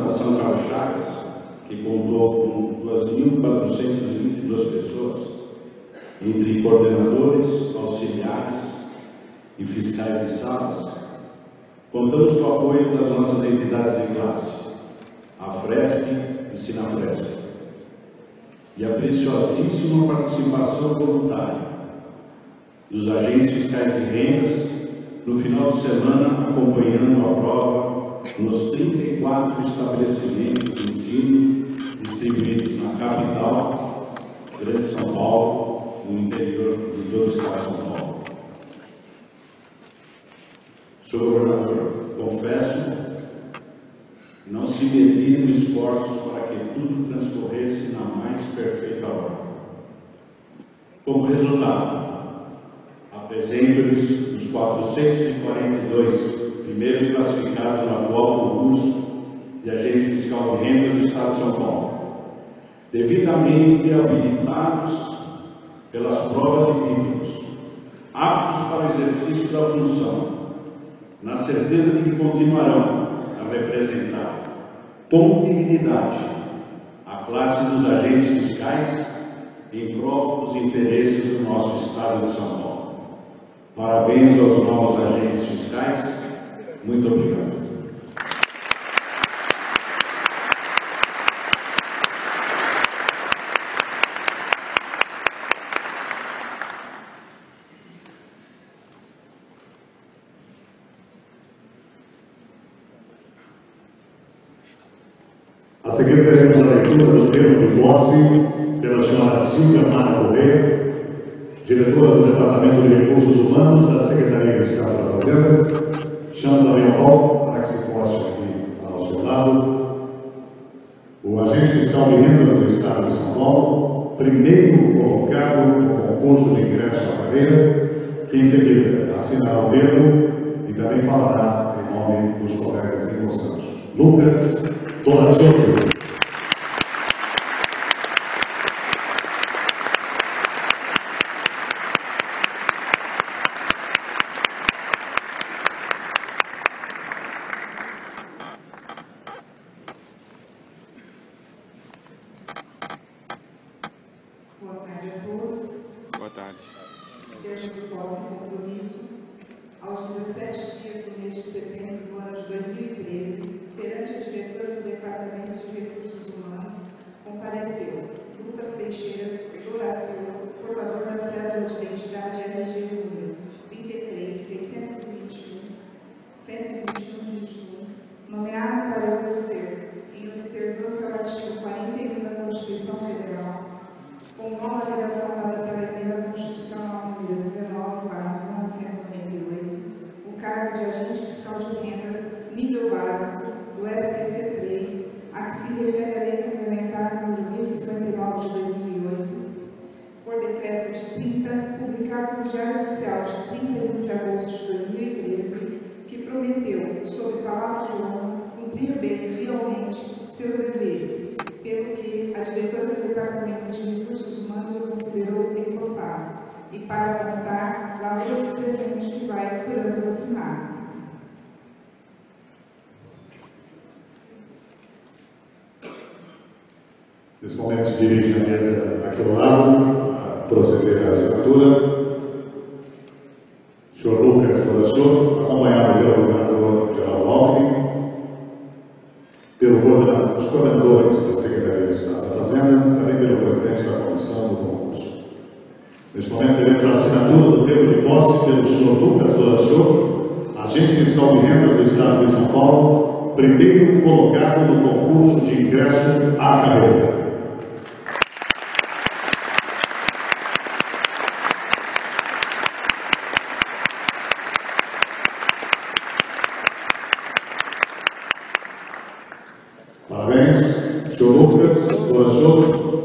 Fundação Carlos Chagas, que contou com 2.422 pessoas, entre coordenadores, auxiliares e fiscais de salas, contamos com o apoio das nossas entidades de classe, a Fresp e Sinafresp, e a preciosíssima participação voluntária dos agentes fiscais de rendas no final de semana, acompanhando a prova nos 34 estabelecimentos de ensino distribuídos na capital, Grande São Paulo, no interior de todo o estado de São Paulo. Senhor governador, confesso que não se mediram esforços para que tudo transcorresse na mais perfeita ordem. Como resultado, apresento-lhes os 442 primeiros classificados no atual concurso de agente fiscal de renda do Estado de São Paulo, devidamente habilitados pelas provas e títulos, aptos para o exercício da função, na certeza de que continuarão a representar com dignidade a classe dos agentes fiscais em prol dos interesses do nosso Estado de São Paulo. Parabéns aos novos agentes fiscais. Muito obrigado. A seguir teremos a leitura do termo de posse pela senhora Silvia Mara Correia, diretora do Departamento de Recursos Humanos da Secretaria de Estado da Fazenda. Chamo também ao palco para que se poste aqui ao seu lado o agente fiscal de rendas do Estado de São Paulo, primeiro colocado no concurso de ingresso à carreira, que em seguida assinará o termo e também falará em nome dos colegas encostados. Lucas Donaciolo. Boa tarde a todos. Boa tarde. Termo de posse e compromisso, aos 17 dias do mês de setembro do ano de 2013, perante a diretora do Departamento de Recursos Humanos, compareceu Lucas Teixeira Doraciolo, portador da cédula de identidade RG número 33.621.121 de junho, nomeado para exercer, em observância ao artigo 41 da Constituição Federal, com nova redação dada pela Emenda Constitucional número 19/1998, o cargo de agente fiscal de rendas, nível básico, do SPC3, a que se refere a Lei Complementar número 1059 de 2008, por decreto de 30, publicado no Diário Oficial de 31 de agosto de 2013, que prometeu, sob palavra de honra, cumprir bem e fielmente seus deveres, pelo que a diretora do Departamento de Recursos Humanos o considerou empossado. E para constar, lavou-se o presente que vai procuramos assinar. Nesse momento se dirige a mesa aqui ao lado, a proceder à assinatura. O senhor Lucas Donaciolo, acompanhado pelo governador Geraldo Alckmin, pelos coordenadores da Secretaria de Estado da Fazenda, também pelo presidente da comissão do concurso. Neste momento teremos a assinatura do termo de posse pelo senhor Lucas Donaciolo, agente fiscal de rendas do Estado de São Paulo, primeiro colocado no concurso de ingresso à carreira. Parabéns, senhor Lucas Donaciolo,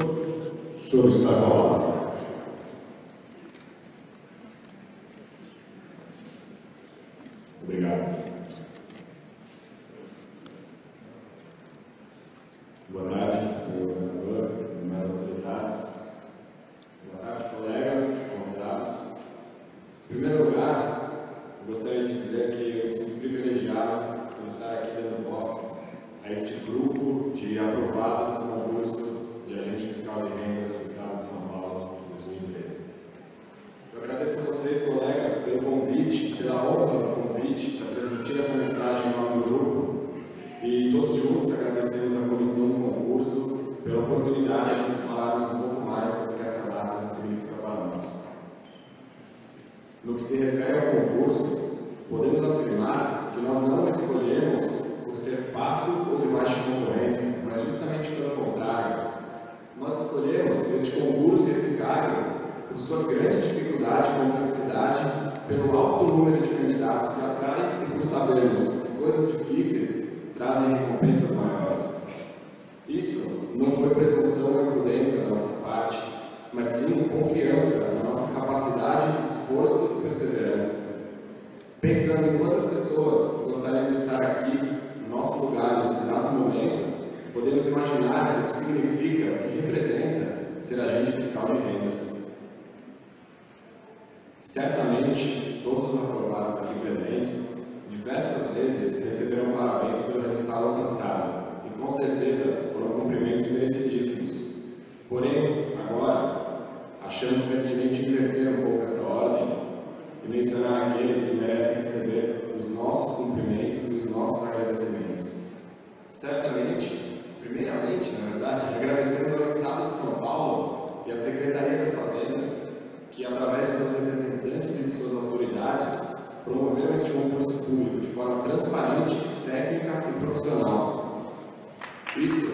o senhor está com a palavra. Obrigado. Boa tarde, senhor governador e demais autoridades. Boa tarde, colegas, convidados. Em primeiro lugar, eu gostaria de dizer que eu me sinto privilegiado por estar aqui dando voz a este grupo grupo de aprovados no concurso de agente fiscal de rendas do Estado de São Paulo em 2013. Eu agradeço a vocês, colegas, pelo convite, pela honra do convite, para transmitir essa mensagem em nome do grupo. E todos juntos agradecemos a comissão do concurso pela oportunidade de falarmos um pouco mais sobre o que essa data significa para nós. No que se refere ao concurso, podemos afirmar que nós não escolhemos por ser fácil ou de baixa concorrência, mas justamente pelo contrário. Nós escolhemos este concurso e esse cargo por sua grande dificuldade e complexidade, pelo alto número de candidatos que atrai e por sabermos que coisas difíceis trazem recompensas maiores. Isso não foi presunção ou imprudência da nossa parte, mas sim confiança na nossa capacidade, esforço e perseverança. Pensando em quantas pessoas gostariam de estar aqui, no nosso lugar, nesse exato momento, podemos imaginar o que significa e representa ser agente fiscal de rendas. Certamente, todos os aprovados aqui presentes, diversas vezes receberam parabéns pelo resultado alcançado e, com certeza, foram cumprimentos merecidíssimos. Porém, agora, achamos pertinente inverter um pouco essa ordem e mencionar aqueles que merecem receber os nossos cumprimentos e os nossos agradecimentos. Certamente, primeiramente, na verdade, agradecemos ao Estado de São Paulo e à Secretaria da Fazenda, que, através de seus representantes e de suas autoridades, promoveram este concurso público de forma transparente, técnica e profissional. Isso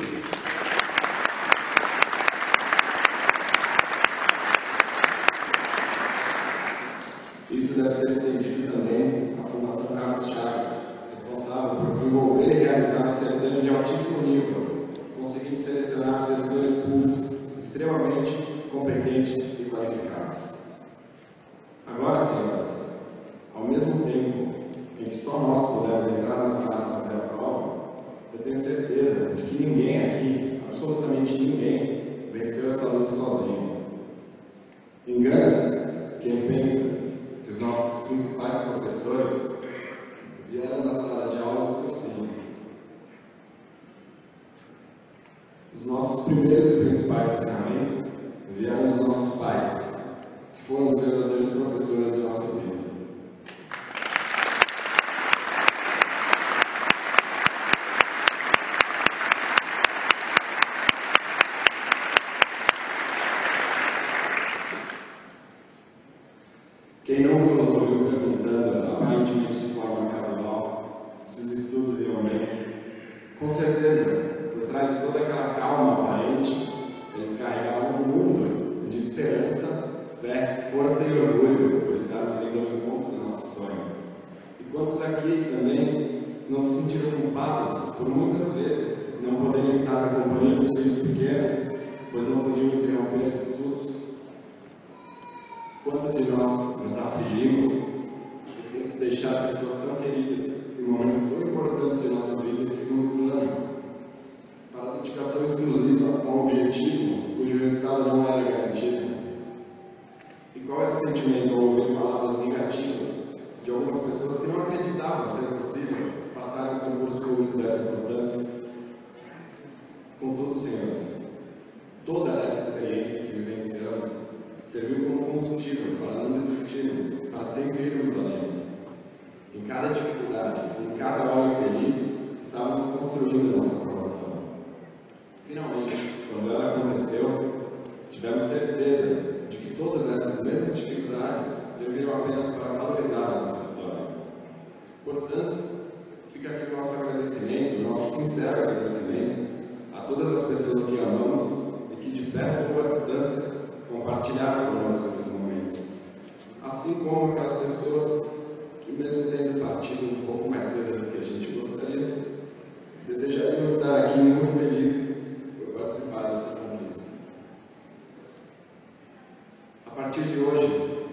deve ser estendido também à Fundação Carlos Chagas, responsável por desenvolver e realizar um certame de altíssimo nível, conseguindo selecionar servidores públicos extremamente competentes e qualificados. Agora, senhoras, ao mesmo tempo em que só nós podemos entrar na sala e fazer a prova, eu tenho certeza de que ninguém aqui, absolutamente ninguém, venceu essa luta sozinho. Engana-se quem pensa que os nossos principais professores vieram da sala de aula por cima. Os nossos primeiros e principais ensinamentos vieram dos nossos pais, que foram os verdadeiros professores de nossa vida. Quem nunca nos ouviu perguntando, aparentemente de forma casual, se os estudos iam bem? Com certeza, por trás de toda aquela calma aparente, eles carregavam um mundo de esperança, fé, força e orgulho por estarmos indo ao encontro do nosso sonho. E quantos aqui também não se sentiram culpados por muitas vezes não poderem estar na companhia dos filhos pequenos, pois não podiam interromper os estudos? Quantos de nós nos afligimos e temos que deixar pessoas tão queridas em momentos tão importantes de nossa vida em segundo plano, para a dedicação exclusiva a um objetivo cujo resultado não era garantido? E qual era o sentimento ao ouvir palavras negativas de algumas pessoas que não acreditavam ser possível passar um concurso público dessa importância? Contudo, senhores, toda essa experiência que vivenciamos serviu como combustível para não desistirmos, para sempre irmos além. Em cada dificuldade, em cada hora infeliz, estávamos construindo nossa aprovação. Finalmente, quando ela aconteceu, tivemos certeza de que todas essas mesmas dificuldades serviram apenas para valorizar a nossa vitória. Portanto, fica aqui o nosso agradecimento, o nosso sincero agradecimento a todas as pessoas que amamos e que, de perto ou à distância, compartilharam conosco esses momentos. Assim como aquelas pessoas que, mesmo tendo partido um pouco mais cedo do que a gente gostaria, desejariam estar aqui muito felizes por participar dessa conquista. A partir de hoje,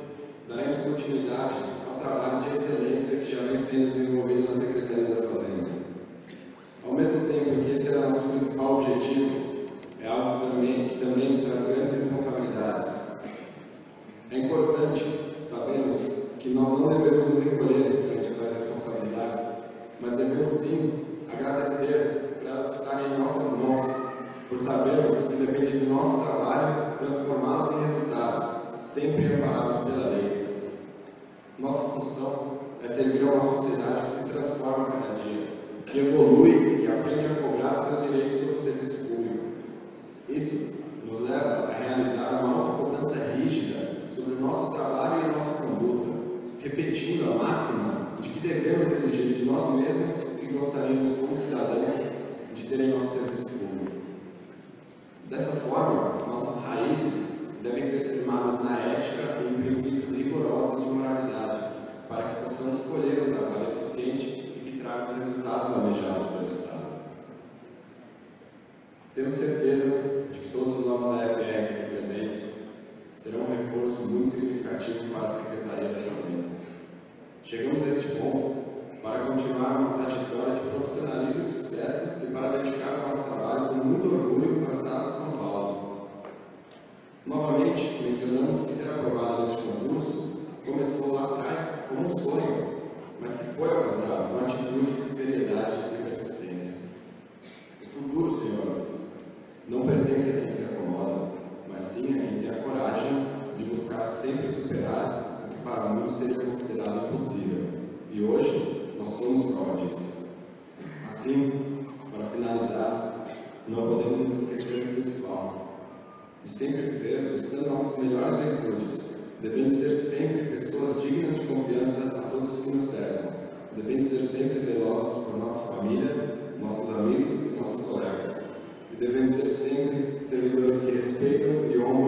daremos continuidade ao trabalho de excelência que já vem sendo desenvolvido na Secretaria da Fazenda. Ao mesmo tempo que esse era nosso principal objetivo, é algo que também traz grandes responsabilidades. É importante sabermos que nós não devemos nos encolher frente a tais responsabilidades, mas devemos sim agradecer por elas estarem nosso trabalho, transformá-las em resultados, sempre amparados pela lei. Nossa função é servir a uma sociedade que se transforma a cada dia, que evolui e que aprende a cobrar seus direitos sobre o serviço público. Isso nos leva a realizar uma autocobrança rígida sobre o nosso trabalho e a nossa conduta, repetindo a máxima de que devemos exigir de nós mesmos o que gostaríamos como cidadãos de ter em nosso serviço público. Dessa forma, nossas raízes devem ser firmadas na ética e em princípios rigorosos de moralidade, para que possamos escolher um trabalho eficiente e que traga os resultados almejados pelo Estado. Temos certeza de que todos os novos AFEs aqui presentes serão um reforço muito significativo para a Secretaria da Fazenda. Chegamos a este ponto para continuar uma trajetória de profissionalismo e sucesso e para dedicar o nosso trabalho com muito orgulho ao Estado de São Paulo. Novamente, mencionamos que ser aprovado neste concurso começou lá atrás como um sonho, mas que foi alcançado com atitude, seriedade e persistência. O futuro, senhores, não pertence a quem se acomoda, mas sim a quem tem a coragem de buscar sempre superar o que para muitos seria considerado impossível. E hoje, nós somos prova disso. Assim, para finalizar, não podemos nos esquecer do principal, de sempre viver buscando nossas melhores virtudes, devendo ser sempre pessoas dignas de confiança a todos os que nos cercam, devendo ser sempre zelosos por nossa família, nossos amigos e nossos colegas, e devendo ser sempre servidores que respeitam e honram